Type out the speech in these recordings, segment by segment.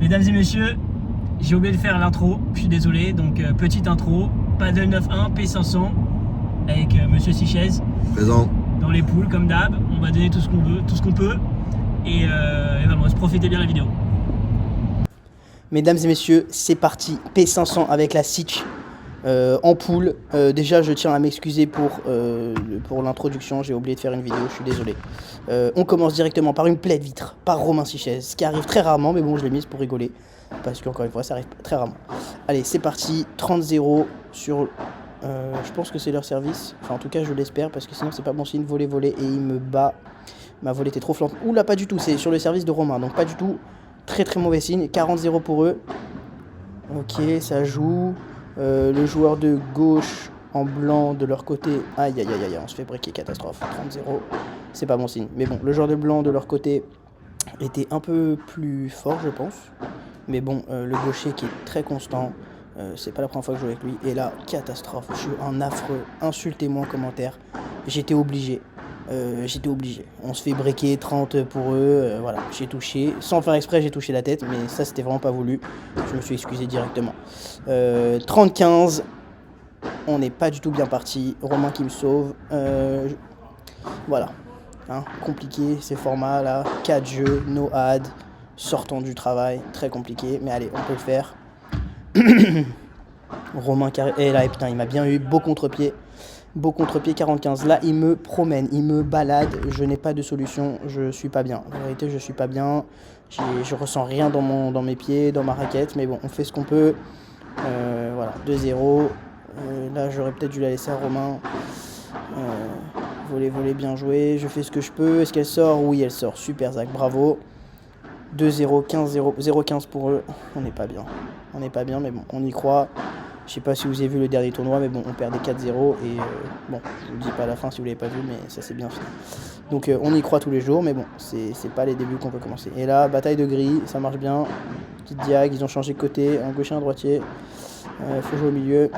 Mesdames et messieurs, j'ai oublié de faire l'intro, je suis désolé, donc petite intro, Paddle 9.1, P500, avec Monsieur Sichez. Présent. Dans les poules, comme d'hab, on va donner tout ce qu'on veut, tout ce qu'on peut, et vraiment, profitez bien de la vidéo. Mesdames et messieurs, c'est parti, P500 avec la Sitch en poule. Déjà, je tiens à m'excuser pour l'introduction, j'ai oublié de faire une vidéo, je suis désolé. On commence directement par une plaide vitre, par Romain Sichez, ce qui arrive très rarement, mais bon, je l'ai mise pour rigoler, parce qu'encore une fois, ça arrive très rarement. Allez, c'est parti, 30-0 sur... je pense que c'est leur service, enfin en tout cas je l'espère, parce que sinon c'est pas bon signe, volée, et il me bat. Ma volée était trop flanque. Oula, pas du tout, c'est sur le service de Romain, donc pas du tout. Très mauvais signe, 40-0 pour eux. Ok, ça joue. Le joueur de gauche en blanc de leur côté. Aïe, on se fait breaker, catastrophe. 30-0, c'est pas bon signe. Mais bon, le joueur de blanc de leur côté était un peu plus fort, je pense. Mais bon, le gaucher qui est très constant. C'est pas la première fois que je joue avec lui. Et là, catastrophe. Je suis un affreux. Insultez-moi en commentaire. J'étais obligé. On se fait breaker 30 pour eux, voilà, j'ai touché, sans faire exprès j'ai touché la tête, mais ça c'était vraiment pas voulu, je me suis excusé directement. 30-15, on n'est pas du tout bien parti, Romain qui me sauve, voilà, hein, compliqué ces formats là, 4 jeux, no ad, sortant du travail, très compliqué, mais allez, on peut le faire. Romain qui arrive, et là, putain, il m'a bien eu, beau contre-pied. Beau contre-pied 45, là il me promène, il me balade, je n'ai pas de solution, je suis pas bien. En vérité je suis pas bien, je ressens rien dans mes pieds, dans ma raquette, mais bon on fait ce qu'on peut. Voilà, 2-0, là j'aurais peut-être dû la laisser à Romain. Voler, bien joué, je fais ce que je peux, est-ce qu'elle sort? Oui elle sort, super Zach, bravo. 2-0, 15-0, 0-15 pour eux, on n'est pas bien, mais bon on y croit. Je sais pas si vous avez vu le dernier tournoi, mais bon, on perdait 4-0 et bon, je vous le dis pas à la fin si vous l'avez pas vu, mais ça c'est bien fini. Donc on y croit tous les jours, mais bon, c'est pas les débuts qu'on peut commencer. Et là, bataille de gris, ça marche bien. Petite diag, ils ont changé de côté, un gaucher, un droitier. Faut jouer au milieu.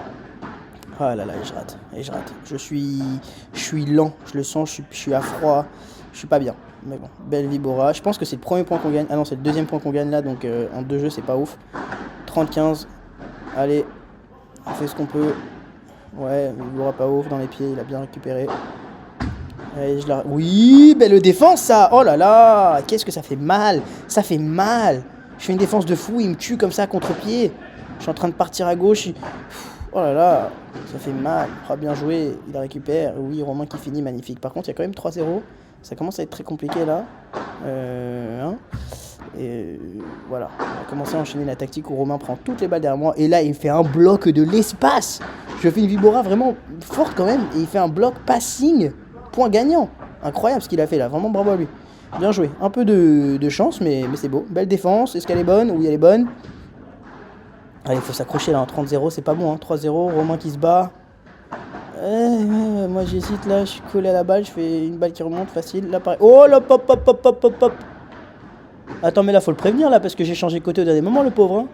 Ah là là, et je rate. Je suis lent, je le sens, je suis à froid, je suis pas bien. Mais bon, belle Vibora. Je pense que c'est le premier point qu'on gagne. Ah non, c'est le deuxième point qu'on gagne là, donc en 2 jeux, c'est pas ouf. 30-15, allez. On fait ce qu'on peut. Ouais, il aura pas ouf dans les pieds, il a bien récupéré. Allez, oui, belle défense ça. Oh là là, qu'est-ce que ça fait mal. Ça fait mal. Je fais une défense de fou, il me tue comme ça à contre-pied. Je suis en train de partir à gauche. Oh là là, ça fait mal. Oh, bien joué, il récupère. Oui, Romain qui finit, magnifique. Par contre, il y a quand même 3-0. Ça commence à être très compliqué là. Et voilà, on va commencer à enchaîner la tactique où Romain prend toutes les balles derrière moi. Et là, il fait un bloc de l'espace. Je fais une Vibora vraiment forte quand même. Et il fait un bloc passing. Point gagnant. Incroyable ce qu'il a fait là. Vraiment bravo à lui. Bien joué. Un peu de chance, mais c'est beau. Belle défense. Est-ce qu'elle est bonne? Oui, elle est bonne. Allez, il faut s'accrocher là. 30-0, c'est pas bon. Hein. 3-0. Romain qui se bat. Moi, j'hésite là. Je suis collé à la balle. Je fais une balle qui remonte facile. Là, pareil. Oh là, pop. Attends, mais là, faut le prévenir, là, parce que j'ai changé de côté au dernier moment, le pauvre. Hein.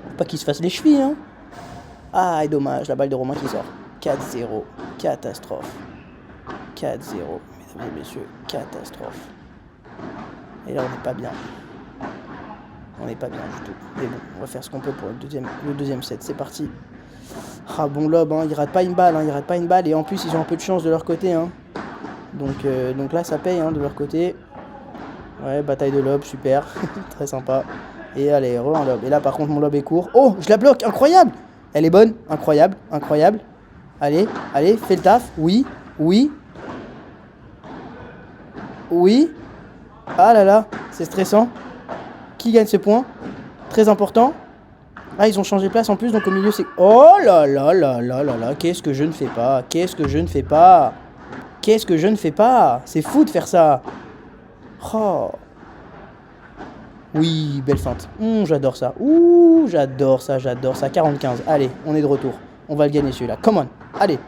Faut pas qu'il se fasse les chevilles, hein. Ah, et dommage, la balle de Romain qui sort. 4-0, catastrophe. 4-0, mesdames et messieurs, catastrophe. Et là, on n'est pas bien. On n'est pas bien du tout. Mais bon, on va faire ce qu'on peut pour le deuxième set. C'est parti. Ah, bon lob, hein. Ils ratent pas une balle, Et en plus, ils ont un peu de chance de leur côté, hein. Donc là, ça paye, hein, de leur côté. Ouais, bataille de lob, super, très sympa. Et allez, un lob. Et là, par contre, mon lob est court. Oh, je la bloque, incroyable. Elle est bonne, incroyable. Allez, fais le taf. Oui. Ah là là, c'est stressant. Qui gagne ce point? Très important. Ah, ils ont changé de place en plus, donc au milieu, c'est... Oh là là, qu'est-ce que je ne fais pas? C'est fou de faire ça. Oh. Oui, belle feinte. J'adore ça. J'adore ça. 40-15. Allez, on est de retour. On va le gagner celui-là. Come on. Allez.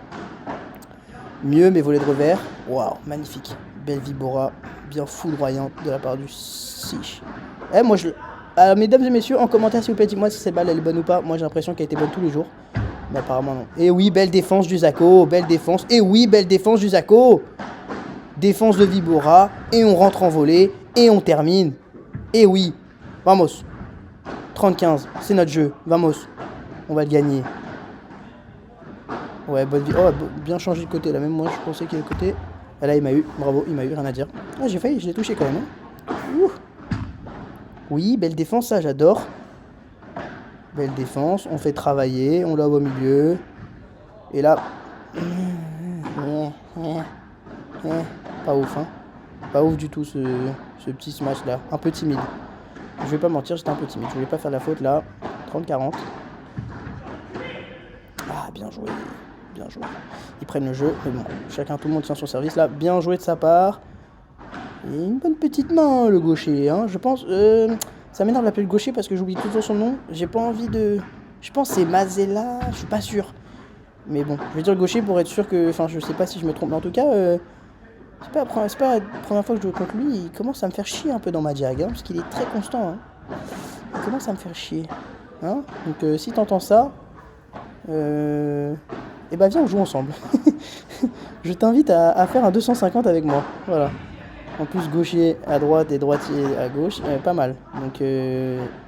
Mieux, mais volée de revers. Waouh, magnifique. Belle Vibora. Bien foudroyante de la part du Sich. Moi, alors, mesdames et messieurs, en commentaire, s'il vous plaît, dites-moi si cette balle elle est bonne ou pas. Moi, j'ai l'impression qu'elle était bonne tous les jours. Mais apparemment, non. Et oui, belle défense du Zako. Défense de Vibora, et on rentre en volée, et on termine. Et oui, vamos. 30-15, c'est notre jeu. Vamos. On va le gagner. Ouais, bonne vie. Oh, bien changé de côté là. Même moi, je pensais qu'il y avait le côté. Ah, là, il m'a eu. Bravo, il m'a eu. Rien à dire. Ah, j'ai failli, je l'ai touché quand même. Hein. Oui, belle défense, ça, j'adore. Belle défense. On fait travailler. On l'a au milieu. Et là. Pas ouf, hein. Pas ouf du tout ce petit smash là. Un peu timide. Je vais pas mentir, j'étais un peu timide. Je voulais pas faire la faute là. 30-40. Ah, bien joué. Bien joué. Ils prennent le jeu. Mais bon, tout le monde tient son service là. Bien joué de sa part. Et une bonne petite main, le gaucher. Hein. Je pense. Ça m'énerve d'appeler le gaucher parce que j'oublie toujours son nom. J'ai pas envie de. Je pense que c'est Mazella. Je suis pas sûr. Mais bon, je vais dire le gaucher pour être sûr que. Enfin, je sais pas si je me trompe. Mais en tout cas. C'est pas la première fois que je joue contre lui, il commence à me faire chier un peu dans ma diag, hein, parce qu'il est très constant. Hein. Il commence à me faire chier. Hein. Donc si t'entends ça, eh ben viens on joue ensemble. Je t'invite à faire un 250 avec moi. Voilà. En plus gaucher à droite et droitier à gauche, pas mal. Donc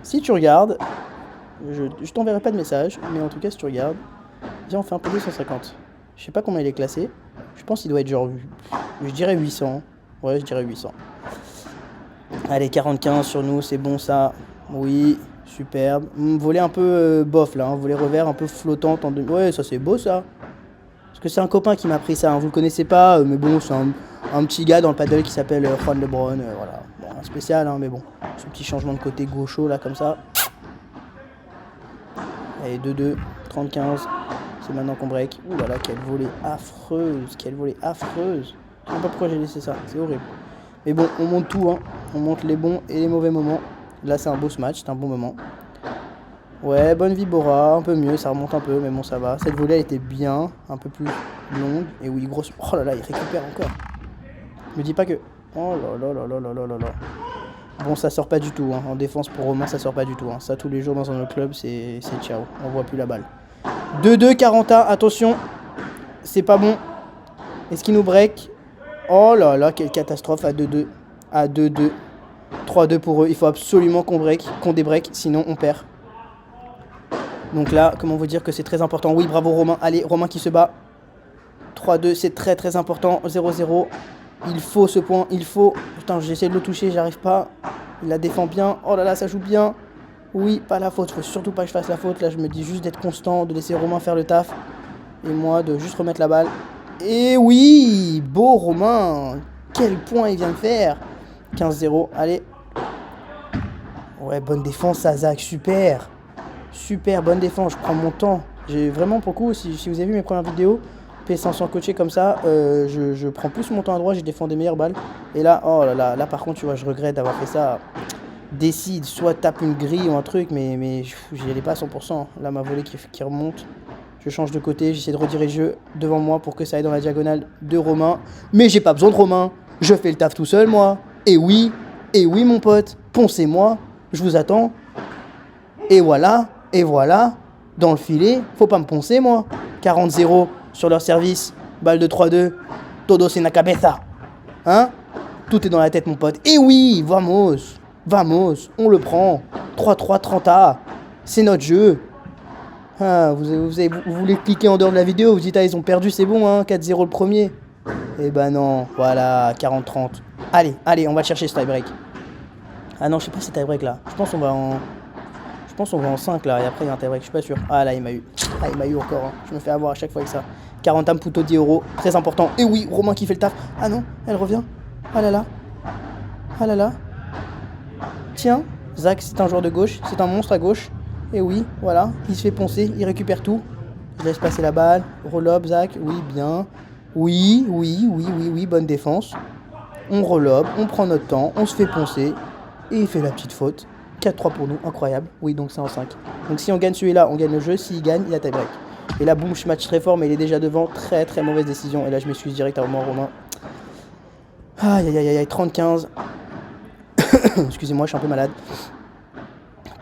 si tu regardes, je t'enverrai pas de message, mais en tout cas si tu regardes, viens on fait un peu 250. Je sais pas combien il est classé. Je pense qu'il doit être genre, je dirais 800. Ouais, je dirais 800. Allez, 45 sur nous, c'est bon ça. Oui, superbe. Volet un peu bof là, hein. Volet revers un peu flottante. Ouais, ça c'est beau ça. Parce que c'est un copain qui m'a pris ça, hein. Vous le connaissez pas, mais bon, c'est un petit gars dans le paddle qui s'appelle Juan Lebron. Voilà, bon, un spécial, hein, mais bon. Ce petit changement de côté gaucho là, comme ça. Allez, 2-2, 30-15. C'est maintenant qu'on break. Ouh là là, quelle volée affreuse. Quelle volée affreuse. Je ne sais pas pourquoi j'ai laissé ça. C'est horrible. Mais bon, on monte tout. Hein. On monte les bons et les mauvais moments. Là, c'est un beau match. C'est un bon moment. Ouais, bonne Vibora. Un peu mieux. Ça remonte un peu. Mais bon, ça va. Cette volée, elle était bien. Un peu plus longue. Et oui, grosse. Oh là là, il récupère encore. Me dis pas que. Oh là là là là là là là là. Bon, ça sort pas du tout. Hein. En défense pour Romain, ça sort pas du tout. Hein. Ça, tous les jours dans un autre club, c'est ciao. On voit plus la balle. 2-2, 40, attention, c'est pas bon. Est-ce qu'il nous break? Oh là là, quelle catastrophe à 2-2. À 2-2. 3-2 pour eux. Il faut absolument qu'on débreak, sinon on perd. Donc là, comment vous dire que c'est très important? Oui, bravo Romain. Allez, Romain qui se bat. 3-2, c'est très très important. 0-0. Il faut ce point, il faut. Putain, j'essaie de le toucher, j'arrive pas. Il la défend bien. Oh là là, ça joue bien. Oui, pas la faute, faut surtout pas que je fasse la faute. Là, je me dis juste d'être constant, de laisser Romain faire le taf. Et moi, de juste remettre la balle. Et oui, beau Romain. Quel point il vient de faire. 15-0, allez. Ouais, bonne défense, Zach, super. Super, bonne défense, je prends mon temps. J'ai vraiment, pour le coup, si vous avez vu mes premières vidéos, P500 coaché comme ça, je prends plus mon temps à droite, j'ai défendu des meilleures balles. Et là, oh là là, là par contre, tu vois, je regrette d'avoir fait ça. Décide, soit tape une grille ou un truc, mais j'y allais pas à 100%. Là, ma volée qui remonte. Je change de côté, j'essaie de retirer le jeu devant moi pour que ça aille dans la diagonale de Romain. Mais j'ai pas besoin de Romain, je fais le taf tout seul, moi. Et oui, mon pote, poncez-moi, je vous attends. Et voilà, dans le filet, faut pas me poncer, moi. 40-0 sur leur service, balle de 3-2, todos en la cabeza. Hein? Tout est dans la tête, mon pote. Et oui, vamos, on le prend. 3-3, 30A. C'est notre jeu. Ah, vous voulez cliquer en dehors de la vidéo, vous dites, ah, ils ont perdu, c'est bon, hein, 4-0 le premier. Eh ben non, voilà, 40-30. Allez, on va chercher ce tie-break. Ah non, je sais pas si c'est tie-break là. Je pense qu'on va en 5 là, et après il y a un tie-break, je suis pas sûr. Ah là, il m'a eu. Ah, il m'a eu encore, hein. Je me fais avoir à chaque fois avec ça. 40 âmes, Puto 10 €, très important. Et oui, Romain qui fait le taf. Ah non, elle revient. Ah là là. Tiens, Zach, c'est un joueur de gauche, c'est un monstre à gauche. Et oui, voilà, il se fait poncer, il récupère tout. Je laisse passer la balle. Roll-up, Zach, oui, bien. Oui, bonne défense. On roll-up, on prend notre temps, on se fait poncer. Et il fait la petite faute. 4-3 pour nous, incroyable. Oui, donc c'est en 5. Donc si on gagne celui-là, on gagne le jeu. S'il gagne, il a tie-break. Et là, boum, je match très fort, mais il est déjà devant. Très très mauvaise décision. Et là, je m'excuse directement, Romain. Aïe, 30-15. Excusez-moi, je suis un peu malade.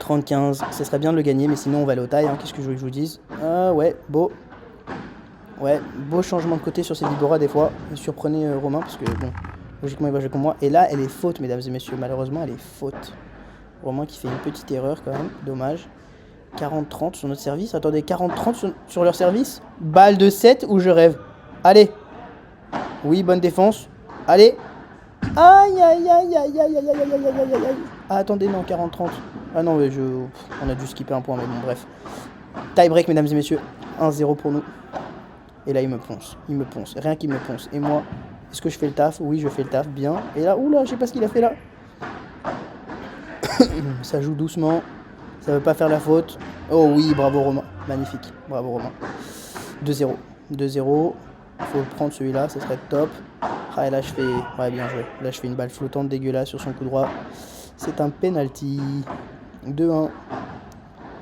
30-15, ça serait bien de le gagner, mais sinon on va aller au taille, hein. Qu'est-ce que je voulais que je vous dise? Ouais, beau. Ouais, beau changement de côté sur ces Vibora des fois. Surprenez Romain, parce que bon, logiquement il va jouer contre moi. Et là, elle est faute, mesdames et messieurs. Malheureusement, elle est faute. Romain qui fait une petite erreur quand même, dommage. 40-30 sur notre service. Attendez, 40-30 sur leur service. Balle de 7 ou je rêve. Allez. Oui, bonne défense. Allez. Aïe, aïe, aïe, aïe, aïe, aïe, aïe, aïe, aïe, aïe, aïe, aïe. Ah, attendez, non, 40-30. Ah non, mais on a dû skipper un point, mais bon, bref. Tie break, mesdames et messieurs. 1-0 pour nous. Et là, il me ponce. Il me ponce. Rien qu'il me ponce. Et moi, est-ce que je fais le taf? Oui, je fais le taf. Bien. Et là, oula, je sais pas ce qu'il a fait là. Ça joue doucement. Ça veut pas faire la faute. Oh oui, bravo Romain. Magnifique. Bravo Romain. 2-0. 2-0. Faut le prendre celui-là, ça serait top. Ah, et là, je fais... Ouais, bien joué. Là, je fais une balle flottante dégueulasse sur son coup droit. C'est un penalty. 2-1.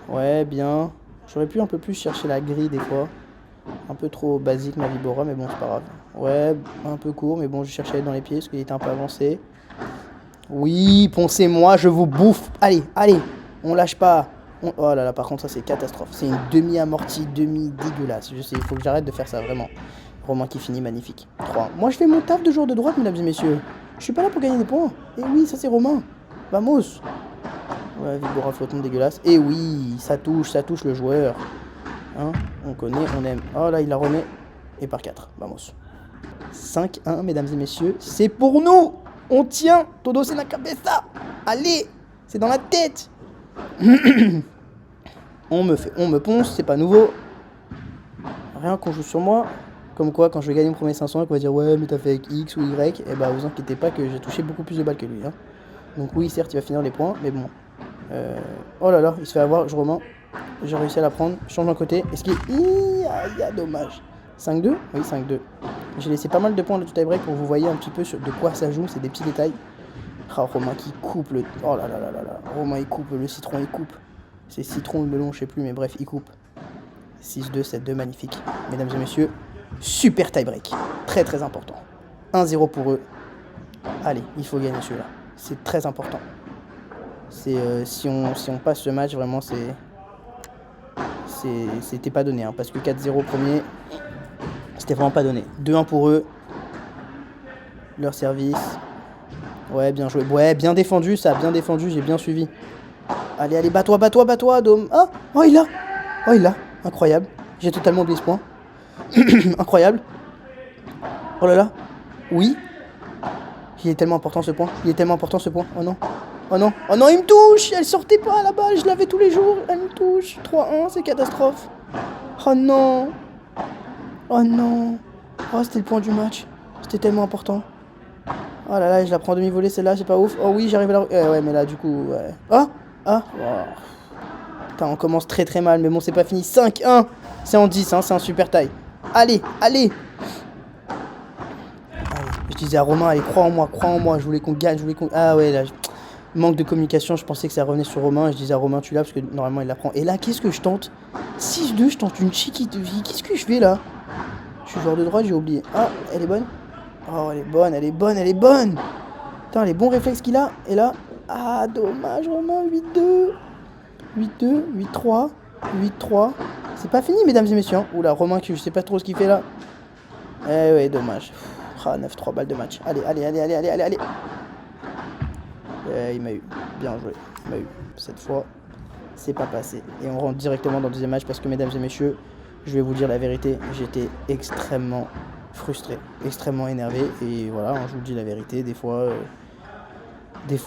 Ouais, bien. J'aurais pu un peu plus chercher la grille des fois. Un peu trop basique ma Vibora, mais bon, c'est pas grave. Ouais, un peu court, mais bon, je cherchais à aller dans les pieds parce qu'il était un peu avancé. Oui, poncez-moi, je vous bouffe. Allez, allez, on lâche pas. Oh là là, par contre, ça c'est catastrophe. C'est une demi-amortie, demi-dégueulasse. Je sais, il faut que j'arrête de faire ça, vraiment. Romain qui finit, magnifique. 3. Moi, je fais mon taf de joueur de droite, mesdames et messieurs. Je suis pas là pour gagner des points. Et oui, ça c'est Romain. Vamos. Ouais, Vibora flottante dégueulasse. Et oui, ça touche le joueur. Hein, on connaît, on aime. Oh là, il la remet. Et par 4. Vamos. 5-1, mesdames et messieurs. C'est pour nous. On tient. Todo c'est la cabeza. Allez. C'est dans la tête. On me ponce. C'est pas nouveau. Rien qu'on joue sur moi. Comme quoi, quand je vais gagner mon premier 500, on va dire ouais, mais t'as fait avec X ou Y. Et bah, vous inquiétez pas que j'ai touché beaucoup plus de balles que lui. Hein. Donc, oui, certes, il va finir les points. Mais bon. Oh là là, il se fait avoir. Je remets. J'ai réussi à la prendre. Je change d'un côté. Est-ce qu'il est... dommage. 5-2 ? Oui, 5-2. J'ai laissé pas mal de points de tie-break pour que vous voyez un petit peu de quoi ça joue. C'est des petits détails. Ah, Romain qui coupe le... Oh là là là là là. Romain, il coupe. Le citron, il coupe. C'est citron ou le melon, je sais plus. Mais bref, il coupe. 6-2, 7-2, magnifique. Mesdames et messieurs, super tie-break. Très, très important. 1-0 pour eux. Allez, il faut gagner celui-là. C'est très important. C'est si on passe ce match, vraiment, c'était pas donné. Hein, parce que 4-0 premier, c'était vraiment pas donné. 2-1 pour eux. Leur service. Ouais, bien joué. Ouais, bien défendu, ça. Bien défendu, j'ai bien suivi. Allez, allez, bats-toi, bats-toi, bats-toi, Dom. Ah, oh, il l'a. Oh, il l'a. Incroyable. J'ai totalement oublié ce point. Incroyable. Oh là là. Oui. Il est tellement important ce point. Il est tellement important ce point. Oh non. Oh non. Oh non, il me touche. Elle sortait pas là-bas. Je l'avais tous les jours. Elle me touche. 3-1, c'est catastrophe. Oh non. Oh non. Oh, c'était le point du match. C'était tellement important. Oh là là, je la prends demi-volée celle-là, c'est pas ouf. Oh oui, j'arrive à la... ouais, mais là, du coup, ouais. Ah. Ah. Oh. Putain, on commence très très mal, mais bon, c'est pas fini. 5-1. C'est en 10, hein, c'est un super taille. Allez, allez. Je disais à Romain, allez, crois en moi, je voulais qu'on gagne, je voulais qu'on... Ah ouais, là, manque de communication, je pensais que ça revenait sur Romain, et je disais à Romain, tu l'as, parce que normalement, il la prend. Et là, qu'est-ce que je tente? 6-2, je tente une chiquite de vie, qu'est-ce que je fais là? Je suis joueur de droite, j'ai oublié. Ah, elle est bonne. Oh, elle est bonne, elle est bonne, elle est bonne. Putain, les bons réflexes qu'il a, et là... Ah, dommage, Romain, 8-2. 8-2, 8-3, 8-3. C'est pas fini, mesdames et messieurs. Oula, Romain, je sais pas trop ce qu'il fait là. Eh ouais, dommage. Ah, 9-3 balles de match. Allez, allez, allez, allez, allez, allez, allez. Il m'a eu. Bien joué. Il m'a eu. Cette fois, c'est pas passé. Et on rentre directement dans le deuxième match parce que, mesdames et messieurs, je vais vous dire la vérité. J'étais extrêmement frustré, extrêmement énervé. Et voilà, je vous dis la vérité. Des fois,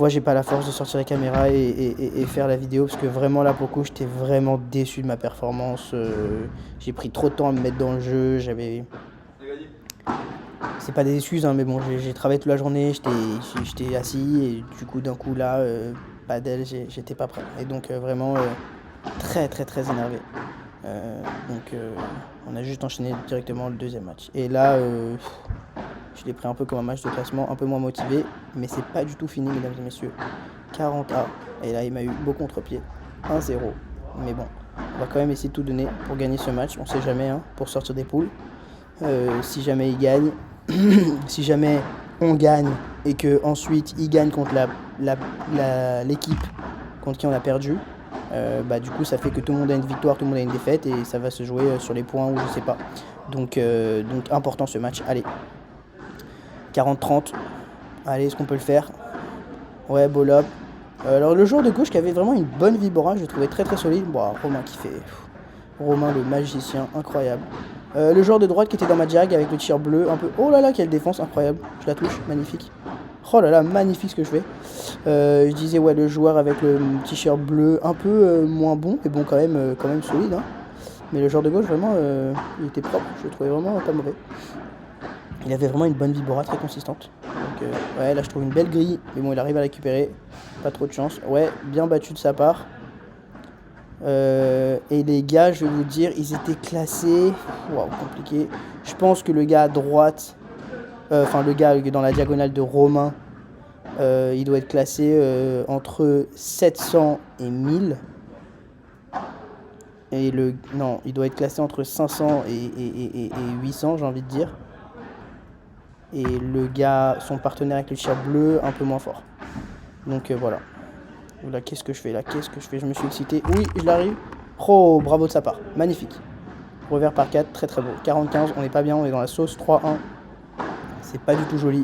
j'ai pas la force de sortir la caméra et faire la vidéo parce que vraiment là pour le coup j'étais vraiment déçu de ma performance. J'ai pris trop de temps à me mettre dans le jeu. C'est pas des excuses hein, mais bon j'ai travaillé toute la journée, j'étais assis et du coup d'un coup là padel j'étais pas prêt et donc vraiment très très très énervé. On a juste enchaîné directement le deuxième match et là je l'ai pris un peu comme un match de classement, un peu moins motivé, mais c'est pas du tout fini, mesdames et messieurs. 40A, et là il m'a eu beau contre-pied, 1-0. Mais bon, on va quand même essayer de tout donner pour gagner ce match, on sait jamais, hein, pour sortir des poules. Si jamais il gagne, si jamais on gagne et que ensuite il gagne contre l'équipe contre qui on a perdu, du coup ça fait que tout le monde a une victoire, tout le monde a une défaite et ça va se jouer sur les points ou je sais pas. Donc important ce match, allez. 40-30. Allez, est-ce qu'on peut le faire? Ouais, ball up. Alors le joueur de gauche qui avait vraiment une bonne vibora, je le trouvais très solide. Bon, Romain qui fait... Romain le magicien, incroyable. Le joueur de droite qui était dans ma jag avec le tir bleu, un peu... Oh là là, quelle défense, incroyable. Je la touche, magnifique. Oh là là, magnifique ce que je fais. Je disais, ouais, le joueur avec le t-shirt bleu, un peu moins bon, mais bon, quand même solide. Hein. Mais le joueur de gauche, vraiment, il était propre. Je le trouvais vraiment pas mauvais. Il avait vraiment une bonne vibora très consistante. Donc, ouais, là, je trouve une belle grille. Mais bon, il arrive à la récupérer. Pas trop de chance. Ouais, bien battu de sa part. Et les gars, je vais vous dire, ils étaient classés. Waouh, compliqué. Je pense que le gars à droite, enfin le gars dans la diagonale de Romain, il doit être classé entre 700 et 1000. Et non, il doit être classé entre 500 et 800, j'ai envie de dire. Et le gars, son partenaire avec le tir bleu, un peu moins fort. Donc voilà. Là, qu'est-ce que je fais là? Qu'est-ce que je fais? Je me suis excité. Oui, je l'arrive. Oh, bravo de sa part. Magnifique. Revers par 4, très beau. 40-15, on n'est pas bien, on est dans la sauce. 3-1. C'est pas du tout joli.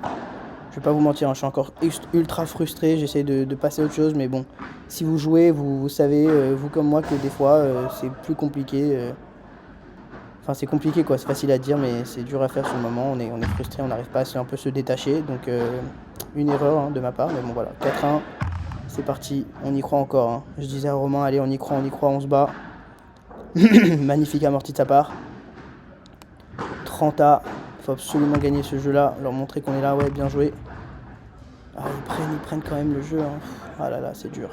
Je vais pas vous mentir, hein, je suis encore ultra frustré. J'essaie de passer à autre chose, mais bon. Si vous jouez, vous savez, vous comme moi, que des fois, c'est plus compliqué. Enfin, c'est compliqué, quoi. C'est facile à dire, mais c'est dur à faire sur le moment. On est frustré, on n'arrive pas à un peu se détacher. Donc, une erreur hein, de ma part. Mais bon, voilà. 4-1. C'est parti, on y croit encore. Hein. Je disais à Romain, allez, on y croit, on se bat. Magnifique amorti de sa part. 30A, il faut absolument gagner ce jeu-là, leur montrer qu'on est là, ouais, bien joué. Ah, ils prennent quand même le jeu. Hein. Ah là là, c'est dur.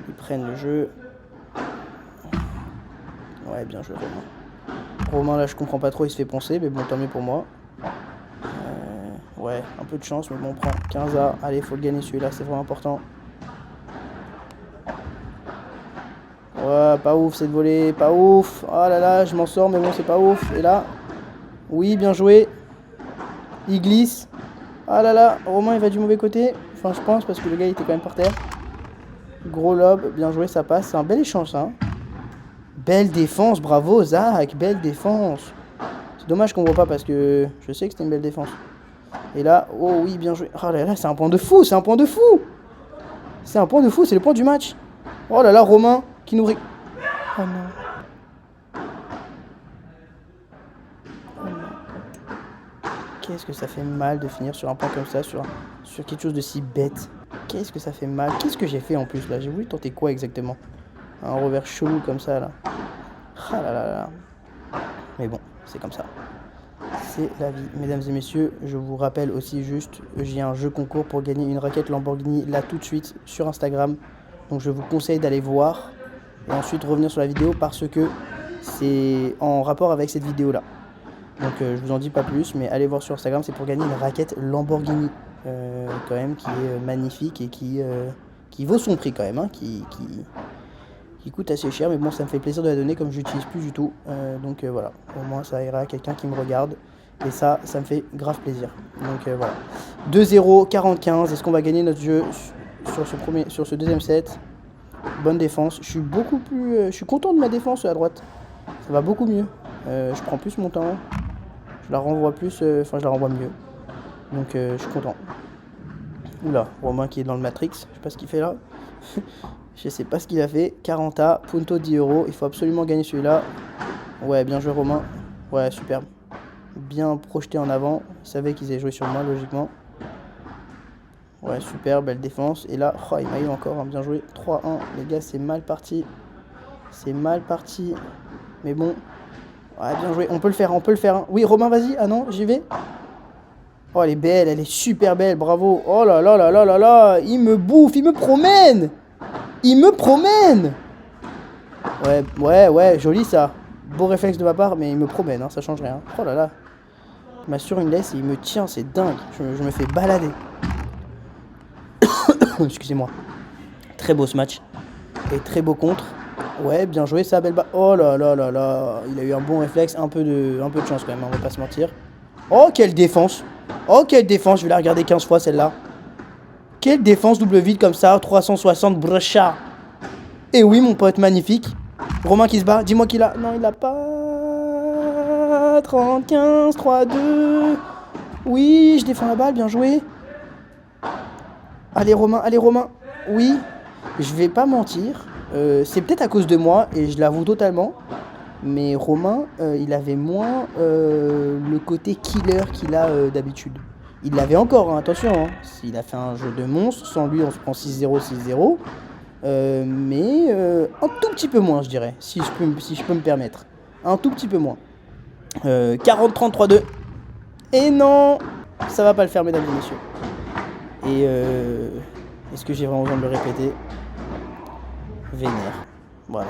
Ils prennent le jeu. Ouais, bien joué, Romain. Romain, là, je comprends pas trop, il se fait poncer, mais bon, tant mieux pour moi. Ouais, un peu de chance, mais bon, on prend 15A. Allez, il faut le gagner celui-là, c'est vraiment important. Ouais, pas ouf cette volée, pas ouf. Oh là là, je m'en sors, mais bon, c'est pas ouf. Et là, oui, bien joué. Il glisse. Ah là là, Romain, il va du mauvais côté. Enfin, je pense, parce que le gars, il était quand même par terre. Gros lob, bien joué, ça passe. C'est un bel échange, ça. Hein. Belle défense, bravo, Zach, belle défense. C'est dommage qu'on voit pas, parce que je sais que c'était une belle défense. Et là, oh oui, bien joué. Oh là là, c'est un point de fou, c'est un point de fou. C'est un point de fou, c'est le point du match. Oh là là, Romain. Qui nous... Oh non. Oh non. Qu'est-ce que ça fait mal de finir sur un point comme ça, sur quelque chose de si bête. Qu'est-ce que ça fait mal. Qu'est-ce que j'ai fait en plus là? J'ai voulu tenter quoi exactement? Un revers chelou comme ça là. Ah là là là. Mais bon, c'est comme ça. C'est la vie. Mesdames et messieurs, je vous rappelle aussi juste, j'ai un jeu concours pour gagner une raquette Lamborghini là tout de suite sur Instagram. Donc je vous conseille d'aller voir. Et ensuite revenir sur la vidéo parce que c'est en rapport avec cette vidéo là. Donc je vous en dis pas plus, mais allez voir sur Instagram, c'est pour gagner une raquette Lamborghini quand même, qui est magnifique et qui vaut son prix quand même, hein, qui coûte assez cher, mais bon, ça me fait plaisir de la donner comme je l'utilise plus du tout. Donc voilà, au moins ça ira à quelqu'un qui me regarde et ça me fait grave plaisir. Donc voilà, 2-0, 40-15, est-ce qu'on va gagner notre jeu sur ce deuxième set? Bonne défense, je suis content de ma défense à droite, ça va beaucoup mieux, je prends plus mon temps, je la renvoie plus, je la renvoie mieux, donc je suis content. Oula, Romain qui est dans le Matrix, je sais pas ce qu'il fait là, je sais pas ce qu'il a fait, 40A, punto 10 €, il faut absolument gagner celui-là, ouais bien joué Romain, ouais superbe, bien projeté en avant, il savait qu'ils avaient joué sur moi logiquement. Ouais, super, belle défense. Et là, oh, il m'a eu encore, hein, bien joué. 3-1, les gars, c'est mal parti. C'est mal parti. Mais bon, ouais, bien joué. On peut le faire, on peut le faire. Hein. Oui, Romain, vas-y. Ah non, j'y vais. Oh, elle est belle, elle est super belle, bravo. Oh là là là là là là. Il me bouffe, il me promène. Il me promène. Ouais, joli ça. Beau réflexe de ma part, mais il me promène, hein, ça change rien. Oh là là. Il m'assure une laisse et il me tient, c'est dingue. Je me fais balader. Excusez-moi. Très beau ce match. Et très beau contre. Ouais, bien joué ça, belle balle. Oh là là là là. Il a eu un bon réflexe, un peu de chance quand même, on va pas se mentir. Oh, quelle défense. Oh, quelle défense. Je vais la regarder 15 fois celle-là. Quelle défense double vide comme ça. 360 Brescia. Et oui, mon pote, magnifique. Romain qui se bat. Dis-moi qu'il a. Non, il a pas. 30-15, 3-2. Oui, je défends la balle, bien joué. Allez Romain, allez Romain. oui, je vais pas mentir. C'est peut-être à cause de moi, et je l'avoue totalement. Mais Romain, il avait moins le côté killer qu'il a d'habitude. Il l'avait encore, hein, attention. Hein. Il a fait un jeu de monstre. Sans lui, on se prend 6-0, 6-0. Mais un tout petit peu moins, je dirais, si je peux me permettre. Un tout petit peu moins. 40-33-2. Et non, ça va pas le faire, mesdames et messieurs. Et est-ce que j'ai vraiment besoin de le répéter? Vénère. Voilà.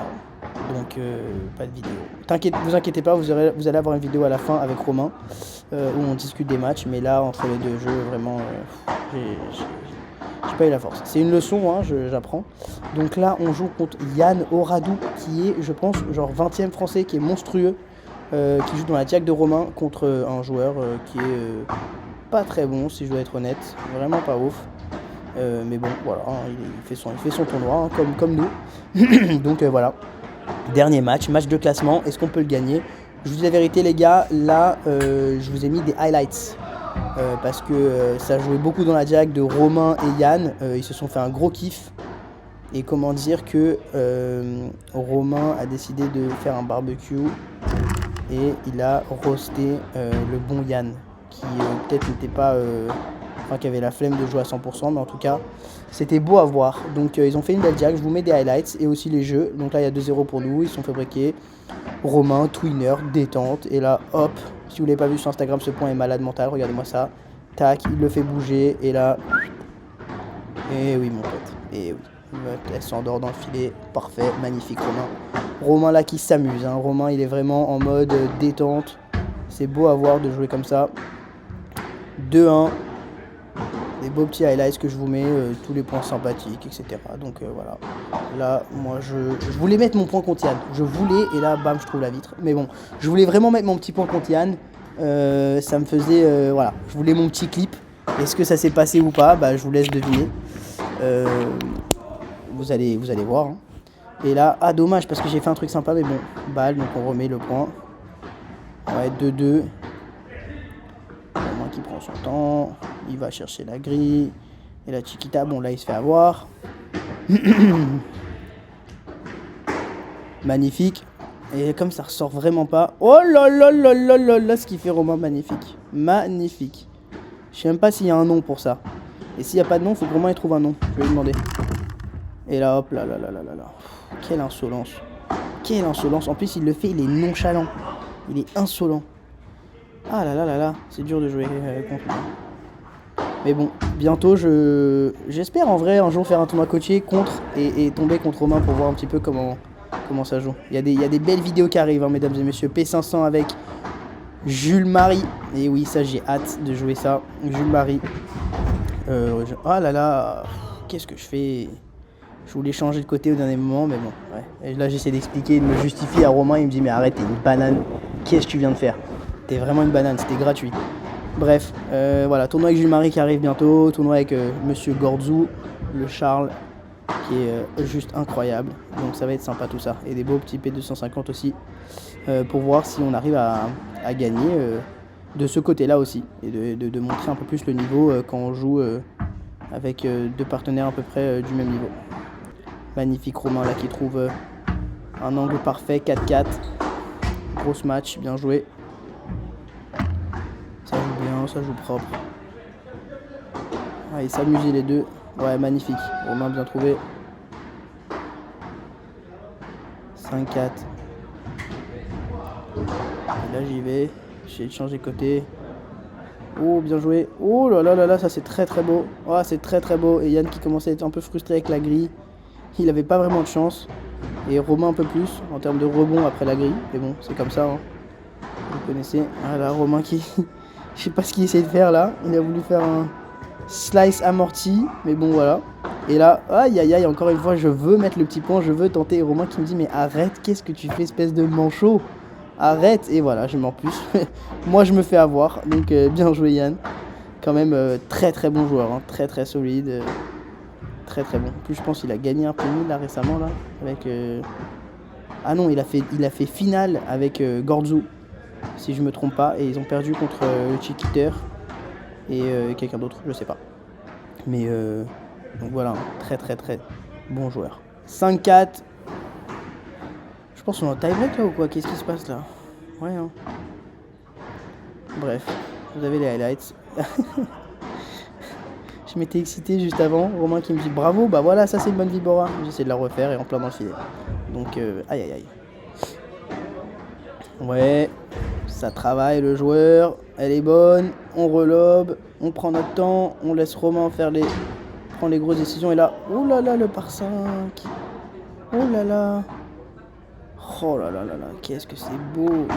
Donc pas de vidéo. Vous inquiétez pas, vous allez avoir une vidéo à la fin avec Romain où on discute des matchs. Mais là, entre les deux jeux, vraiment, j'ai pas eu la force. C'est une leçon, hein, j'apprends. Donc là, on joue contre Yann Oradou, qui est, je pense, genre 20e français, qui est monstrueux, qui joue dans la Diac de Romain contre un joueur qui est pas très bon, si je dois être honnête. Vraiment pas ouf. Mais bon, voilà, hein, il fait son tournoi, hein, comme nous. Donc voilà. Dernier match de classement. Est-ce qu'on peut le gagner? Je vous dis la vérité, les gars. Là, je vous ai mis des highlights. Parce que ça jouait beaucoup dans la diag de Romain et Yann. Ils se sont fait un gros kiff. Et comment dire que Romain a décidé de faire un barbecue. Et il a roasté le bon Yann. Qui peut-être n'était pas... qui avait la flemme de jouer à 100%, mais en tout cas, c'était beau à voir. Donc, ils ont fait une belle diag. Je vous mets des highlights et aussi les jeux. Donc là, il y a 2-0 pour nous. Ils se sont fait breaker. Romain, Twinner, détente. Et là, hop, si vous ne l'avez pas vu sur Instagram, ce point est malade mental. Regardez-moi ça. Tac, il le fait bouger. Et là, et oui, mon pote. Et oui, elle s'endort dans le filet. Parfait, magnifique, Romain. Romain là qui s'amuse. Hein. Romain, il est vraiment en mode détente. C'est beau à voir de jouer comme ça. 2-1. Des beaux petits highlights que je vous mets, tous les points sympathiques, etc. Donc voilà. Là, moi, je voulais mettre mon point contre Yann. Je voulais, et là, bam, je trouve la vitre. Mais bon, je voulais vraiment mettre mon petit point contre Yann. Ça me faisait, voilà. Je voulais mon petit clip. Est-ce que ça s'est passé ou pas? Bah, je vous laisse deviner. Vous allez voir. Hein. Et là, ah, dommage, parce que j'ai fait un truc sympa, mais bon, balle, donc on remet le point. Ouais, 2-2. Qui prend son temps, il va chercher la grille, et la Chiquita, bon là il se fait avoir. Magnifique, et comme ça ressort vraiment pas, oh là là là là là là, ce qu'il fait Romain, magnifique, magnifique. Je sais même pas s'il y a un nom pour ça, et s'il n'y a pas de nom, il faut que Romain il trouve un nom, je vais lui demander. Et là hop là là là là là là, quelle insolence, en plus il le fait, il est nonchalant, il est insolent. Ah là là là là, c'est dur de jouer contre lui. Mais bon, bientôt, j'espère en vrai un jour faire un tournoi coaché contre et tomber contre Romain pour voir un petit peu comment ça joue. Il y a des belles vidéos qui arrivent, hein, mesdames et messieurs. P500 avec Jules Marie. Et oui, ça, j'ai hâte de jouer ça. Jules Marie. Ah là là, qu'est-ce que je fais? Je voulais changer de côté au dernier moment, mais bon. Ouais. Et là, j'essaie d'expliquer, de me justifier à Romain. Il me dit, mais arrête, t'es une banane. Qu'est-ce que tu viens de faire? T'es vraiment une banane, c'était gratuit. Bref, voilà, tournoi avec Jules Marie qui arrive bientôt. Tournoi avec Monsieur Gordzou, le Charles, qui est juste incroyable. Donc ça va être sympa tout ça. Et des beaux petits P250 aussi, pour voir si on arrive à gagner de ce côté-là aussi. Et de montrer un peu plus le niveau quand on joue avec deux partenaires à peu près du même niveau. Magnifique Romain là qui trouve un angle parfait, 4-4. Grosse match, bien joué. Ça joue bien, ça joue propre. Ah, ils s'amusaient les deux. Ouais, magnifique. Romain bien trouvé. 5-4. Et là, j'y vais. J'ai de changer de côté. Oh, bien joué. Oh là là là là, ça c'est très très beau. Oh, c'est très très beau. Et Yann qui commençait à être un peu frustré avec la grille. Il avait pas vraiment de chance. Et Romain un peu plus en termes de rebond après la grille. Mais bon, c'est comme ça. Hein. Vous connaissez. Ah là, Romain qui... Je sais pas ce qu'il essaie de faire là. Il a voulu faire un slice amorti. Mais bon, voilà. Et là, aïe aïe aïe, encore une fois, je veux mettre le petit point. Je veux tenter. Et Romain qui me dit, mais arrête, qu'est-ce que tu fais, espèce de manchot? Arrête. Et voilà, je m'en plus. Moi, je me fais avoir. Donc, bien joué, Yann. Quand même, très très bon joueur. Hein. Très très solide. Très très bon. En plus, je pense qu'il a gagné un penny là récemment. Là, avec, ah non, il a fait finale avec Gordzou. Si je me trompe pas, et ils ont perdu contre le Chiquiter et quelqu'un d'autre, je sais pas. Mais Donc voilà, très bon joueur. 5-4. Je pense qu'on est en tie-break là ou quoi? Qu'est-ce qui se passe là? Ouais, hein. Bref, vous avez les highlights. Je m'étais excité juste avant. Romain qui me dit bravo, bah voilà, ça c'est une bonne vibora. J'essaie de la refaire et en plein dans le filet. Donc, aïe aïe aïe. Ouais, ça travaille le joueur. Elle est bonne. On relobe. On prend notre temps. On laisse Romain prendre les grosses décisions. Et là, oh là là, le par 5. Oh là là. Oh là là là là. Qu'est-ce que c'est beau.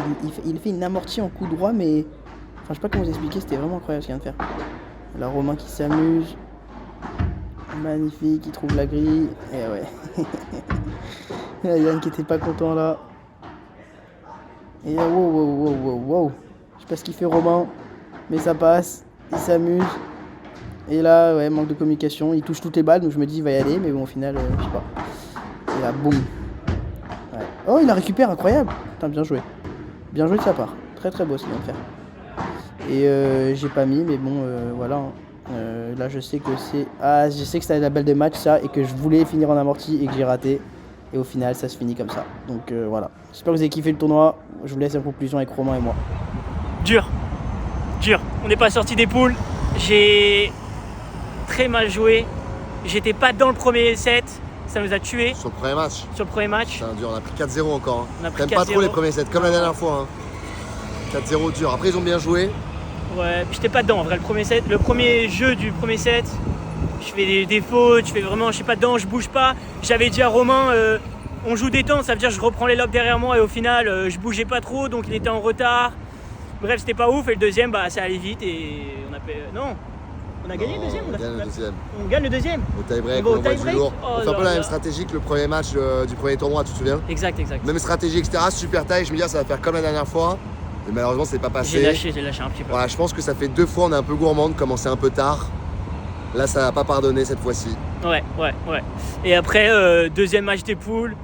Il fait une amortie en coup droit, mais. Enfin, je sais pas comment vous expliquer. C'était vraiment incroyable ce qu'il vient de faire. Là, Romain qui s'amuse. Magnifique. Il trouve la grille. Et ouais. Yann qui était pas content là. Et wow. Je sais pas ce qu'il fait Romain, mais ça passe, il s'amuse. Et là, ouais, manque de communication, il touche toutes les balles, donc je me dis il va y aller, mais bon au final, je sais pas. Et là, boum. Ouais. Oh, il la récupère, incroyable. Putain, bien joué. Bien joué de sa part. Très beau ce qu'il vient de faire. Et j'ai pas mis, mais bon, voilà. Là, je sais que c'est... Ah, je sais que c'était la balle de match, ça, et que je voulais finir en amorti et que j'ai raté. Et au final, ça se finit comme ça. Donc voilà. J'espère que vous avez kiffé le tournoi. Je vous laisse la conclusion avec Romain et moi. Dur. On n'est pas sorti des poules. J'ai très mal joué. J'étais pas dans le premier set. Ça nous a tués. Sur le premier match. C'est un dur. On a pris 4-0 encore. On a pris T'aimes 4-0. pas trop les premiers sets, comme la dernière fois. 4-0 dur. Après, ils ont bien joué. Ouais, puis j'étais pas dedans. En vrai, le premier jeu du premier set, je fais des fautes, je suis pas dedans, je bouge pas. J'avais dit à Romain, on joue détente, ça veut dire que je reprends les lobes derrière moi et au final, je bougeais pas trop, donc il était en retard. Bref, c'était pas ouf. Et le deuxième, bah, ça allait vite et on a fait... Non, on a gagné le deuxième. On gagne le deuxième. Au tie-break, On va on au voit du tie-break. lourd. Oh On fait un peu là la même là. stratégie que le premier match du premier tournoi, tu te souviens? Exact. Même stratégie, etc. Super taille. Je me dis, ça va faire comme la dernière fois. Mais malheureusement, c'est pas passé. J'ai lâché un petit peu. Voilà, je pense que ça fait 2 fois, on est un peu gourmand de commencer un peu tard. Là, ça va pas pardonner cette fois-ci. Ouais. Et après, deuxième match des poules.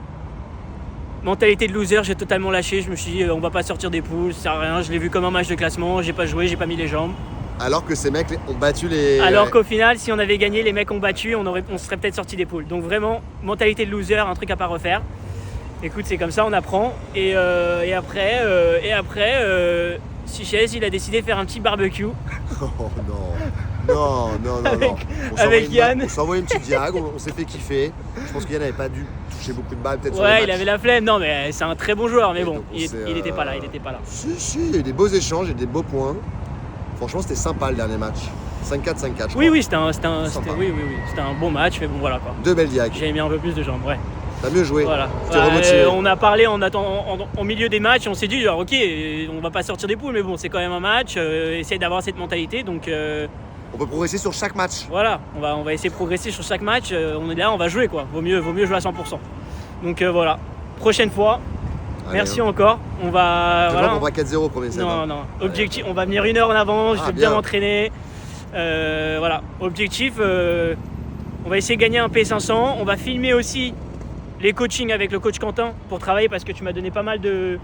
Mentalité de loser, j'ai totalement lâché. Je me suis dit, on va pas sortir des poules, ça sert à rien. Je l'ai vu comme un match de classement. J'ai pas joué, j'ai pas mis les jambes. Alors que ces mecs ont battu les... Alors qu'au final, si on avait gagné, les mecs ont battu, on serait peut-être sorti des poules. Donc vraiment, mentalité de loser, un truc à pas refaire. Écoute, c'est comme ça, on apprend. Et après, Sichez, il a décidé de faire un petit barbecue. Oh non. Avec Yann. On s'est envoyé une petite diag, on s'est fait kiffer. Je pense que Yann n'avait pas dû toucher beaucoup de balles peut-être sur Ouais, le il match. avait la flemme. Non, mais c'est un très bon joueur. Mais Et bon, donc, il était pas là. Si, il y a eu des beaux échanges, il y a eu des beaux points. Franchement, c'était sympa le dernier match. 5-4, 5-4, je Oui, crois. c'était un bon match. Mais bon, voilà quoi. 2 belles diags. J'avais mis un peu plus de jambes, ouais. T'as mieux joué. Voilà. T'es remotivé. On a parlé en milieu des matchs, on s'est dit alors, ok, on va pas sortir des poules, mais bon, c'est quand même un match, essayer d'avoir cette mentalité, donc On peut progresser sur chaque match. voilà, on va essayer de progresser sur chaque match, on est là, on va jouer quoi, vaut mieux jouer à 100%. Donc voilà, prochaine fois, Allez, merci encore, on va... Je voilà. vois qu'on va 4-0 premier set. Non, objectif, on va venir 1 heure en avance, je vais bien bien. m'entraîner, voilà, objectif, on va essayer de gagner un P500, on va filmer aussi les coachings avec le coach Quentin pour travailler parce que tu m'as donné pas mal de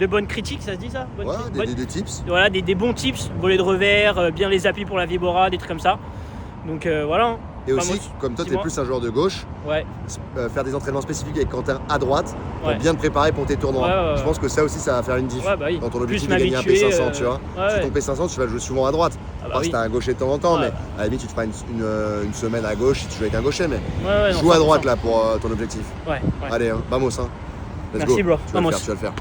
bonnes critiques, ça se dit ça? Des tips. Voilà, des bons tips, voler de revers, bien les appuis pour la vibora, des trucs comme ça. Donc voilà. Et Enfin, aussi, moi, comme toi, tu es dis-moi. plus un joueur de gauche, Ouais, faire des entraînements spécifiques avec Quentin à droite pour Ouais. bien te préparer pour tes tournois. Ouais. Je pense que ça aussi, ça va faire une diff. Ouais, bah oui. Dans ton Plus objectif de gagner un m'habituer, P500, tu vois. ouais. Sur ton P500, tu vas le jouer souvent à droite. Ah bah Enfin, oui. si t'as un gaucher de temps en temps, Ouais. mais à la limite, tu te feras une semaine à gauche si tu joues avec un gaucher. Mais Ouais, non, joue à 100%. droite là pour ton objectif. Ouais. Allez, vamos. Let's Merci, go. bro. Tu vas le Vamos. faire, tu vas le faire.